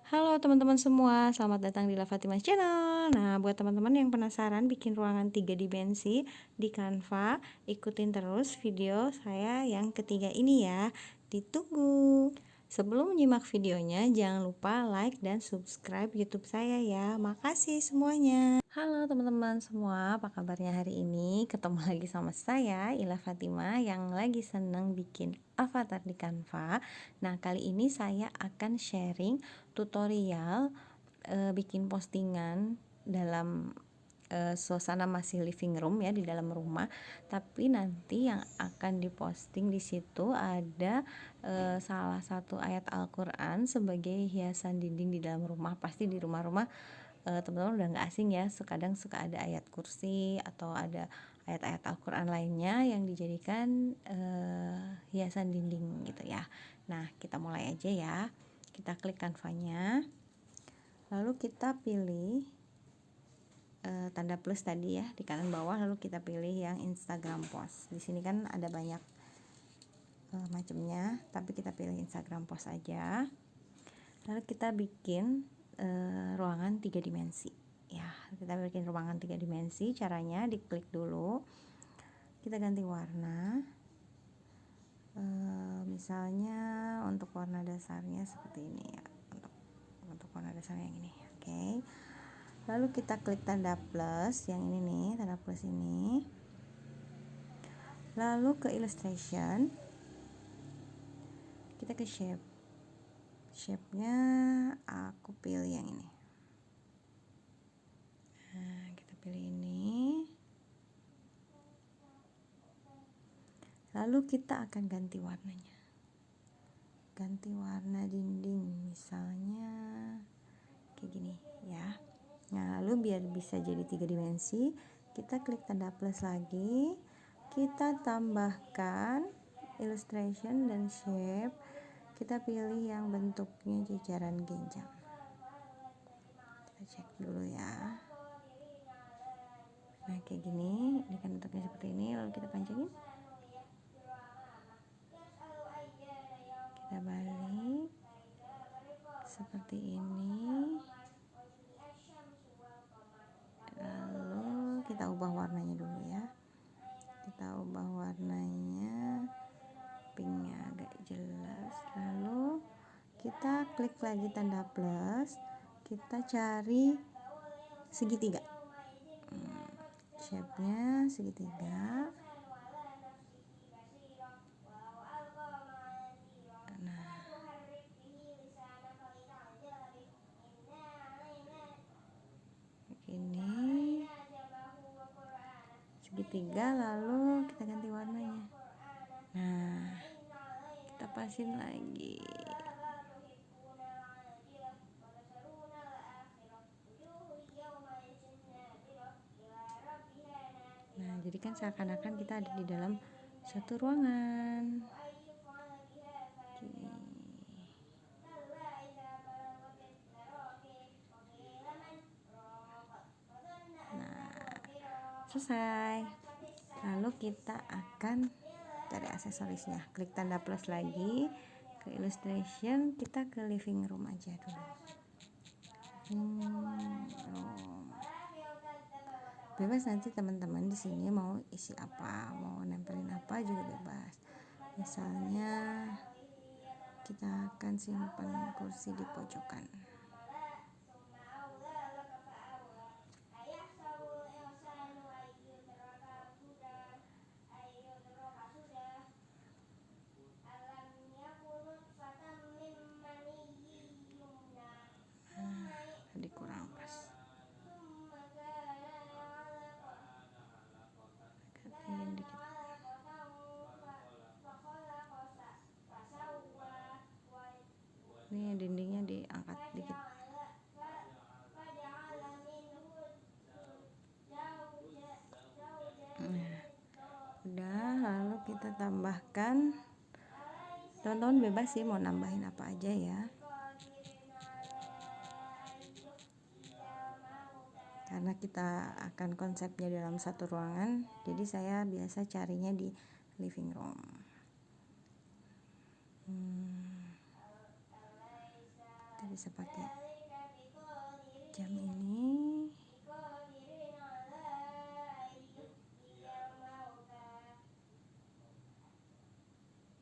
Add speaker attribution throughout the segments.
Speaker 1: Halo teman-teman semua, selamat datang di La Fatimah Channel. Nah, buat teman-teman yang penasaran bikin ruangan 3 dimensi di Canva, ikutin terus video saya yang ketiga ini ya. Ditunggu. Sebelum menyimak videonya, jangan lupa like dan subscribe YouTube saya ya. Makasih semuanya. Halo teman-teman semua, apa kabarnya hari ini? Ketemu lagi sama saya, Ila Fatimah, yang lagi seneng bikin avatar di Canva. Nah, kali ini saya akan sharing tutorial bikin postingan dalam suasana masih living room ya, di dalam rumah, tapi nanti yang akan diposting di situ ada salah satu ayat Al-Quran sebagai hiasan dinding di dalam rumah. Pasti di rumah-rumah teman-teman udah nggak asing ya, kadang suka ada ayat kursi atau ada ayat-ayat Al-Quran lainnya yang dijadikan hiasan dinding gitu ya. Nah, kita mulai aja ya. Kita klik kanvanya, lalu kita pilih tanda plus tadi ya di kanan bawah, lalu kita pilih yang Instagram post. Di sini kan ada banyak macamnya, tapi kita pilih Instagram post aja. Lalu kita bikin ruangan 3 dimensi ya. Kita bikin ruangan 3 dimensi. Caranya diklik dulu, kita ganti warna. Misalnya untuk warna dasarnya seperti ini ya, untuk warna dasarnya yang ini. Oke. Lalu kita klik tanda plus yang ini nih, tanda plus ini. Lalu ke illustration, kita ke shape-nya aku pilih yang ini. Nah, kita pilih ini. Lalu kita akan ganti warnanya. Ganti warna dinding misalnya kayak gini ya. Nah, lalu biar bisa jadi 3 dimensi, kita klik tanda plus lagi, kita tambahkan illustration dan shape, kita pilih yang bentuknya jajaran genjang. Kita cek dulu ya. Nah, kayak gini, ini kan bentuknya seperti ini, lalu kita pancingin. Kita balik seperti ini. Lalu kita ubah warnanya dulu ya. Kita ubah warnanya pinknya agak jelas. Lalu kita klik lagi tanda plus, kita cari segitiga. Shape-nya segitiga. Nah, ini segitiga, lalu kita ganti warnanya. Nah, kita pasin lagi. Nah, jadi kan seakan-akan kita ada di dalam satu ruangan. Gini. Nah, selesai. Lalu kita akan cari aksesorisnya. Klik tanda plus lagi, ke illustration, kita ke living room aja dulu. Bebas nanti teman-teman di sini mau isi apa, mau nempelin apa juga bebas. Misalnya kita akan simpan kursi di pojokan. Tadi kurang pas. Katiin dikit. Ini dindingnya diangkat dikit. Nah, udah, lalu kita tambahkan. Teman-teman bebas sih mau nambahin apa aja ya. Karena kita akan konsepnya dalam satu ruangan, jadi saya biasa carinya di living room. Dari bisa pakai jam ini.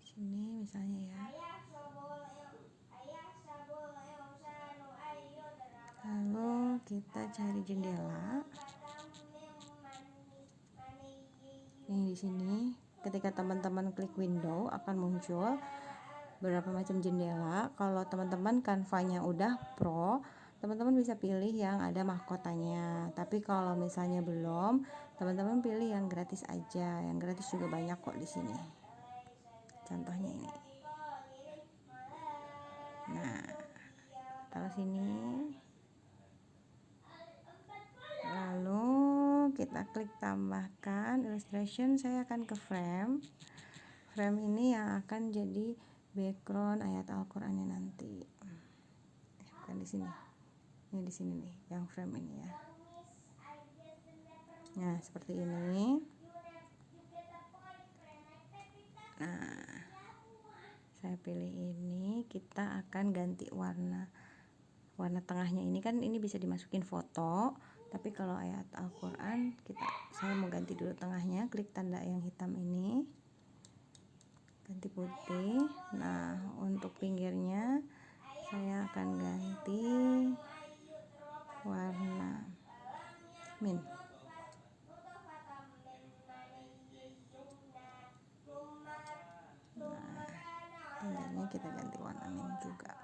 Speaker 1: Sini misalnya ya. Lalu kita cari jendela. Ini di sini. Ketika teman-teman klik window akan muncul beberapa macam jendela. Kalau teman-teman Canva-nya udah pro, teman-teman bisa pilih yang ada mahkotanya. Tapi kalau misalnya belum, teman-teman pilih yang gratis aja. Yang gratis juga banyak kok di sini. Contohnya ini. Nah, taruh sini. Lalu kita klik tambahkan illustration. Saya akan ke frame. Frame ini yang akan jadi background ayat Al-Qur'annya nanti. Bukan di sini. Ini di sini nih, yang frame ini ya. Nah, seperti ini. Nah, saya pilih ini. Kita akan ganti warna. Warna tengahnya ini kan ini bisa dimasukin foto, tapi kalau ayat Al-Qur'an saya mau ganti dulu tengahnya. Klik tanda yang hitam ini, ganti putih. Nah, untuk pinggirnya saya akan ganti warna mint. Nah, pinggirnya kita ganti warna mint juga.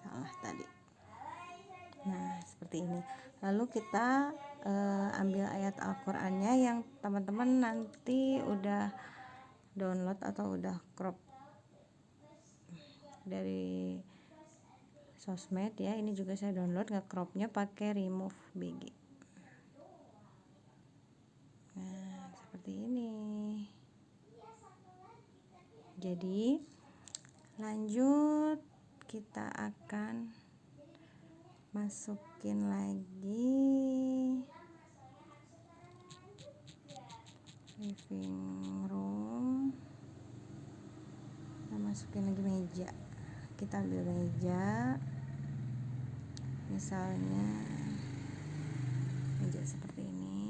Speaker 1: Salah tadi. Nah, seperti ini. Lalu kita ambil ayat Al-Qur'annya yang teman-teman nanti udah download atau udah crop dari sosmed ya. Ini juga saya download, nge-cropnya pakai remove BG. Nah, seperti ini. Jadi lanjut, kita akan masukin lagi living room. Nah, masukin lagi meja. Kita ambil meja, misalnya meja seperti ini.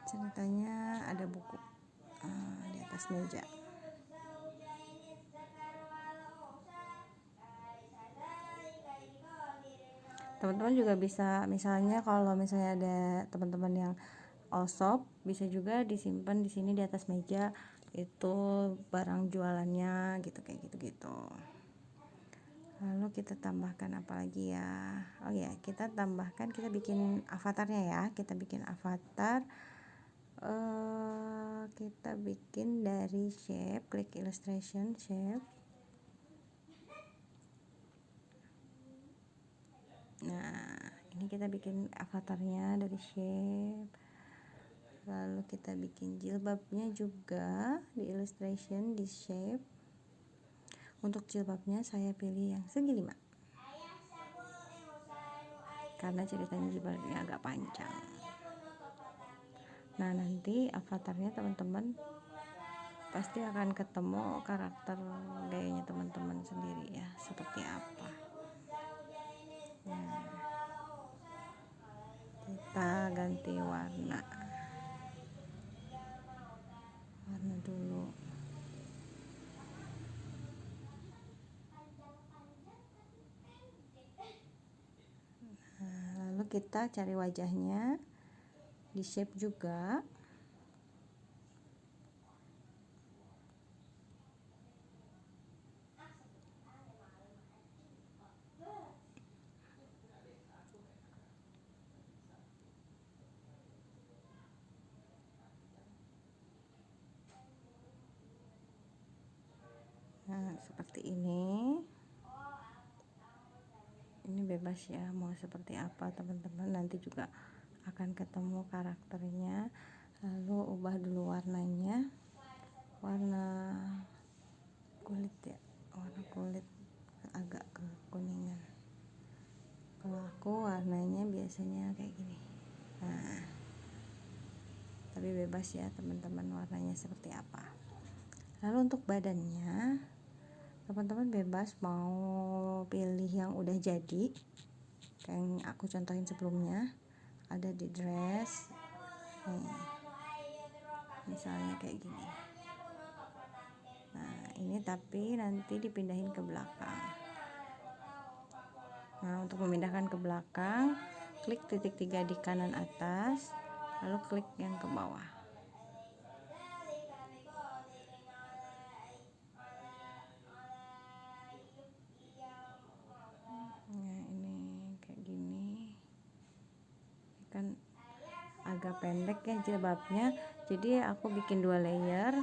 Speaker 1: Ceritanya ada buku di atas meja. Teman-teman juga bisa, misalnya kalau misalnya ada teman-teman yang all shop, bisa juga disimpan di sini di atas meja itu barang jualannya gitu, kayak gitu-gitu. Lalu kita tambahkan apa lagi ya? Oh ya, kita tambahkan, kita bikin avatarnya ya. Kita bikin avatar. Kita bikin dari shape, klik illustration, shape. Nah, ini kita bikin avatarnya dari shape. Lalu kita bikin jilbabnya juga di illustration, di shape. Untuk jilbabnya saya pilih yang segi 5 karena ceritanya jilbabnya agak panjang. Nah, nanti avatarnya teman-teman pasti akan ketemu karakter gayanya teman-teman sendiri ya, seperti apa. Nah, kita ganti warna dulu. Nah, lalu kita cari wajahnya di shape juga. Nah, seperti ini. Ini bebas ya, mau seperti apa teman-teman, nanti juga akan ketemu karakternya. Lalu ubah dulu warnanya, warna kulit ya, warna kulit agak kekuningan. Kalau aku warnanya biasanya kayak gini. Nah, tapi bebas ya teman-teman warnanya seperti apa. Lalu untuk badannya teman-teman bebas mau pilih yang udah jadi kayak yang aku contohin sebelumnya, ada di dress nih, misalnya kayak gini. Nah ini tapi nanti dipindahin ke belakang. Nah untuk memindahkan ke belakang, klik titik 3 di kanan atas, lalu klik yang ke bawah. Nah ini kayak gini kan agak pendek ya jilbabnya, jadi aku bikin 2 layer,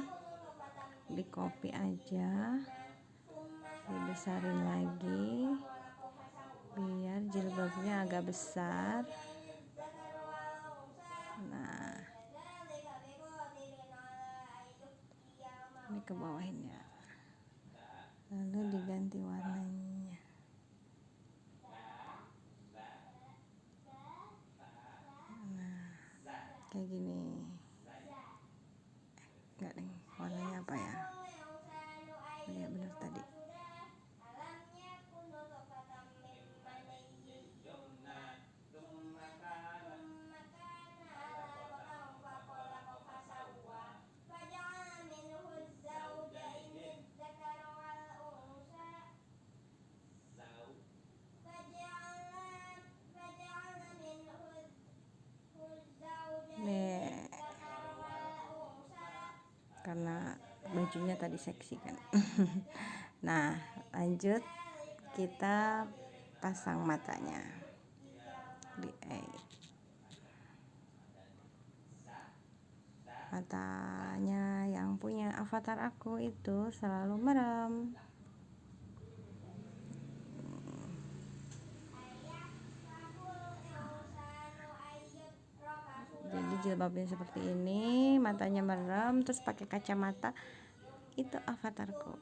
Speaker 1: di copy aja, dibesarin lagi biar jilbabnya agak besar. Nah ini ke bawahin ya, lalu diganti warnanya. Nah kayak gini. Enggak nih, warnanya apa ya? Ya bener tadi. Nih, karena bajunya tadi seksi kan. Nah lanjut kita pasang matanya di matanya yang punya avatar aku itu selalu merem. Jadi jilbabnya seperti ini, matanya merem, terus pakai kacamata, itu avatarku.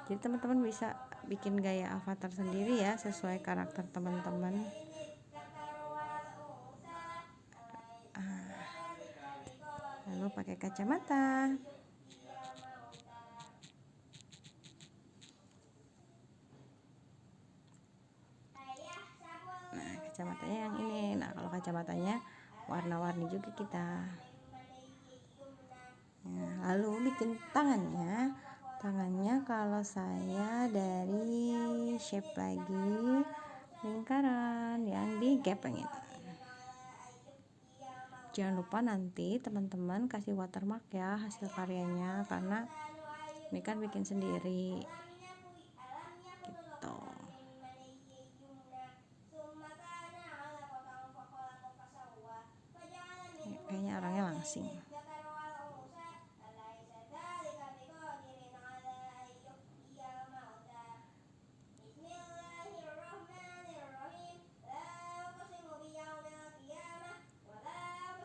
Speaker 1: Jadi teman-teman bisa bikin gaya avatar sendiri ya, sesuai karakter teman-teman. Lalu pakai kacamata. Nah kacamatanya yang ini. Nah kalau kacamatanya warna-warni juga kita. Nah, lalu bikin tangannya kalau saya dari shape lagi lingkaran yang digepengin. Jangan lupa nanti teman-teman kasih watermark ya hasil karyanya, karena ini kan bikin sendiri gitu. Kayaknya orangnya langsing.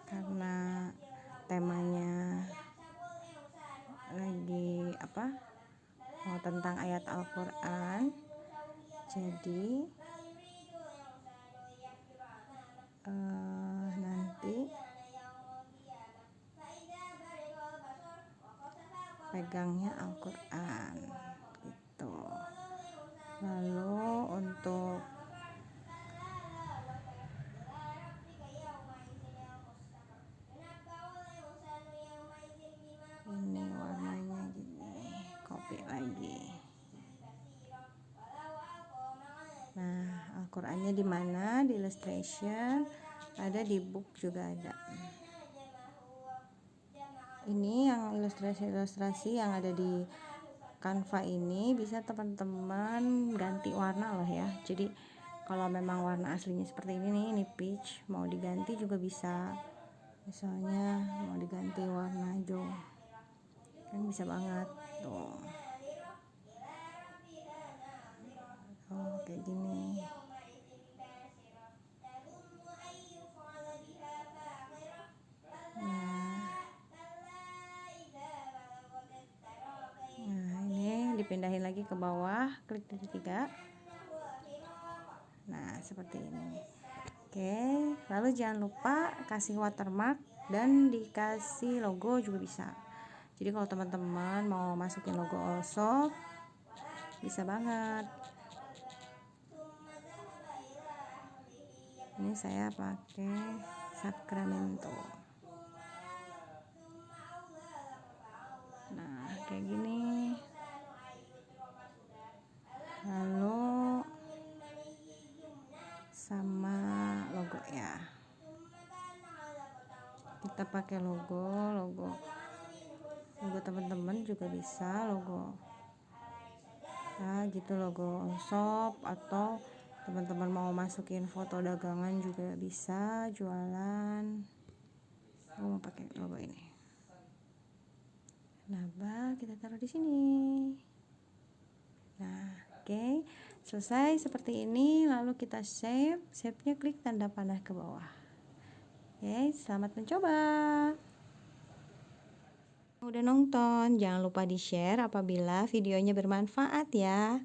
Speaker 1: Karena temanya lagi apa, mau tentang ayat Al-Quran, jadi nanti pegangnya Al-Quran gitu. Lalu untuk ini warnanya gini, copy lagi. Nah Al-Qurannya di mana? Di illustration, ada di book juga ada. Ini yang ilustrasi yang ada di Canva ini bisa teman-teman ganti warna loh ya. Jadi kalau memang warna aslinya seperti ini nih, ini peach, mau diganti juga bisa. Misalnya mau diganti warna hijau, kan bisa banget tuh. Oh kayak gini. dipindahin lagi ke bawah, klik titik 3. Nah, seperti ini. Oke, lalu jangan lupa kasih watermark dan dikasih logo juga bisa. Jadi kalau teman-teman mau masukin logo Allshop bisa banget. Ini saya pakai Sacramento. Nah, kayak gini. Lalu sama logo ya, kita pakai logo teman-teman juga bisa, logo nah gitu, logo shop, atau teman-teman mau masukin foto dagangan juga bisa, jualan. Aku mau pakai logo ini. Nah, kita taruh di sini. Nah, oke, selesai seperti ini. Lalu kita save-nya klik tanda panah ke bawah. Oke, selamat mencoba. Udah nonton, jangan lupa di-share apabila videonya bermanfaat ya.